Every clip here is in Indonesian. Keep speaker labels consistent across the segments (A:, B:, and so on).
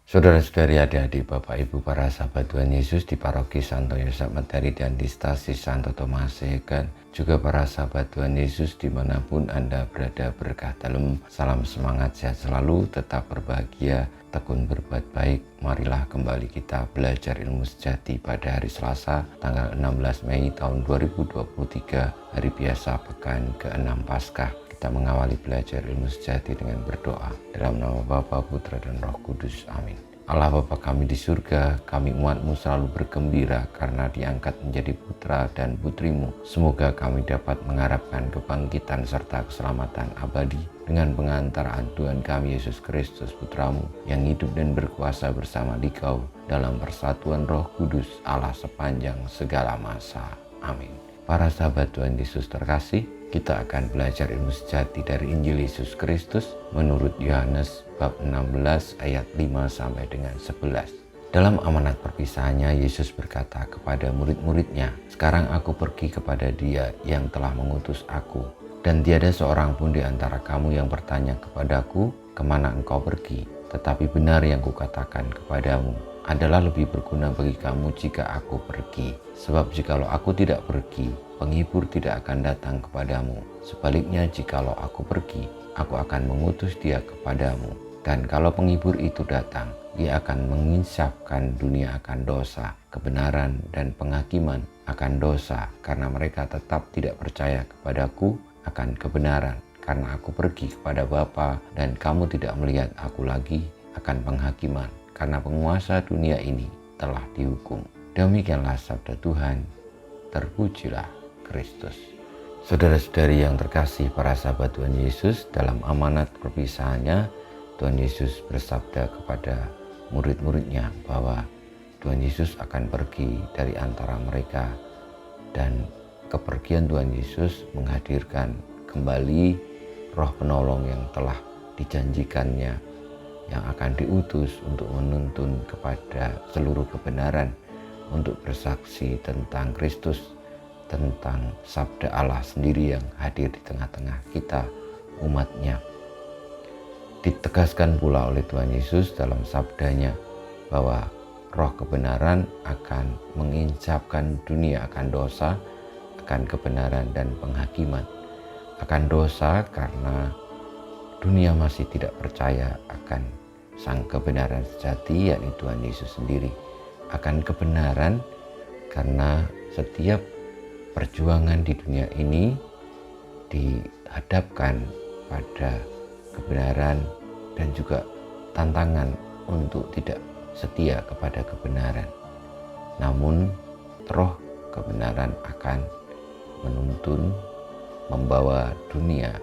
A: Saudara-saudari, adik-adik, Bapak Ibu, para sahabat Tuhan Yesus di Paroki Santo Yosef Materi dan di Stasi Santo Tomas Yegan, juga para sahabat Tuhan Yesus dimanapun Anda berada, berkah dalam. Salam semangat, sehat selalu, tetap berbahagia, tekun berbuat baik. Marilah kembali kita belajar ilmu sejati pada hari Selasa tanggal 16 Mei tahun 2023, hari biasa pekan ke-6 Paskah. Kita mengawali belajar ilmu sejati dengan berdoa. Dalam nama Bapa, Putra, dan Roh Kudus. Amin. Allah Bapa kami di surga, kami umat-Mu selalu bergembira karena diangkat menjadi putra dan putri-Mu. Semoga kami dapat mengharapkan kebangkitan serta keselamatan abadi dengan pengantaraan Tuhan kami Yesus Kristus Putra-Mu yang hidup dan berkuasa bersama Dikau dalam persatuan Roh Kudus Allah sepanjang segala masa. Amin. Para sahabat Tuhan Yesus terkasih, kita akan belajar ilmu sejati dari Injil Yesus Kristus menurut Yohanes bab 16 ayat 5 sampai dengan 11. Dalam amanat perpisahannya, Yesus berkata kepada murid-muridnya, "Sekarang aku pergi kepada Dia yang telah mengutus aku, dan tiada seorang pun di antara kamu yang bertanya kepadaku, kemana engkau pergi? Tetapi benar yang kukatakan kepadamu, adalah lebih berguna bagi kamu jika aku pergi. Sebab jikalau aku tidak pergi, penghibur tidak akan datang kepadamu. Sebaliknya jikalau aku pergi, aku akan mengutus Dia kepadamu. Dan kalau penghibur itu datang, Dia akan menginsafkan dunia akan dosa, kebenaran, dan penghakiman akan dosa, karena mereka tetap tidak percaya kepadaku akan kebenaran. Karena aku pergi kepada Bapa, dan kamu tidak melihat aku lagi, akan penghakiman, karena penguasa dunia ini telah dihukum." Demikianlah sabda Tuhan. Terpujilah Kristus. Saudara-saudari yang terkasih, para sahabat Tuhan Yesus, dalam amanat perpisahannya, Tuhan Yesus bersabda kepada murid-muridnya bahwa Tuhan Yesus akan pergi dari antara mereka, dan kepergian Tuhan Yesus menghadirkan kembali Roh Penolong yang telah dijanjikannya, yang akan diutus untuk menuntun kepada seluruh kebenaran, untuk bersaksi tentang Kristus, tentang sabda Allah sendiri yang hadir di tengah-tengah kita, umatnya. Ditegaskan pula oleh Tuhan Yesus dalam sabdanya bahwa Roh kebenaran akan menginsafkan dunia akan dosa, akan kebenaran, dan penghakiman. Akan dosa karena dunia masih tidak percaya akan sang kebenaran sejati, yakni Tuhan Yesus sendiri. Akan kebenaran karena setiap perjuangan di dunia ini dihadapkan pada kebenaran dan juga tantangan untuk tidak setia kepada kebenaran. Namun Roh kebenaran akan menuntun, membawa dunia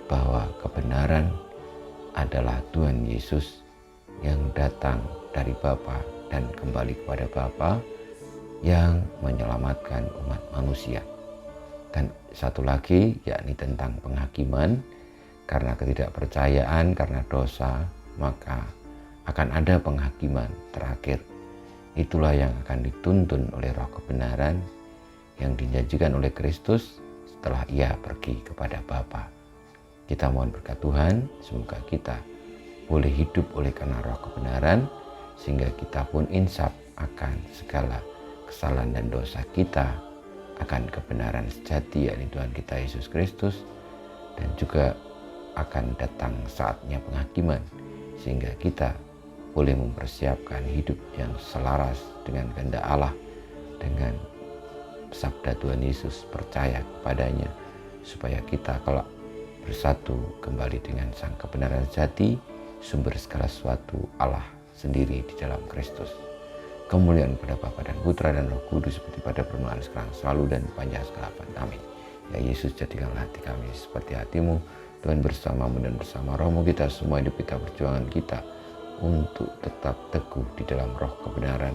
A: bahwa kebenaran adalah Tuhan Yesus yang datang dari Bapa dan kembali kepada Bapa, yang menyelamatkan umat manusia. Dan satu lagi, yakni tentang penghakiman, karena ketidakpercayaan, karena dosa, maka akan ada penghakiman terakhir. Itulah yang akan dituntun oleh Roh kebenaran yang dijanjikan oleh Kristus setelah Ia pergi kepada Bapa. Kita mohon berkat Tuhan, semoga kita boleh hidup oleh karena Roh kebenaran, sehingga kita pun insaf akan segala kesalahan dan dosa kita, akan kebenaran sejati yakni Tuhan kita Yesus Kristus, dan juga akan datang saatnya penghakiman, sehingga kita boleh mempersiapkan hidup yang selaras dengan kehendak Allah, dengan sabda Tuhan Yesus, percaya kepadanya, supaya kita kelak bersatu kembali dengan sang kebenaran sejati, sumber segala sesuatu, Allah sendiri di dalam Kristus. Kemuliaan pada Bapa dan Putra dan Roh Kudus, seperti pada permulaan, sekarang, selalu, dan panjang segala abad. Amin. Ya Yesus, jadikanlah hati kami seperti hati-Mu. Tuhan bersamamu dan bersama rohmu, kita semua hidup kita, perjuangan kita untuk tetap teguh di dalam roh kebenaran,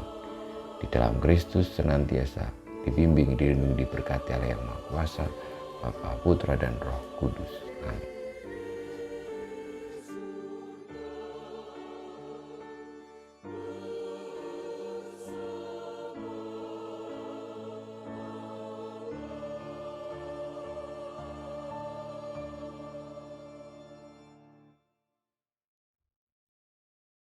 A: di dalam Kristus, senantiasa dibimbing, dilindungi, diberkati oleh Yang Maha Kuasa, Bapa, Putra, dan Roh Kudus. Amin.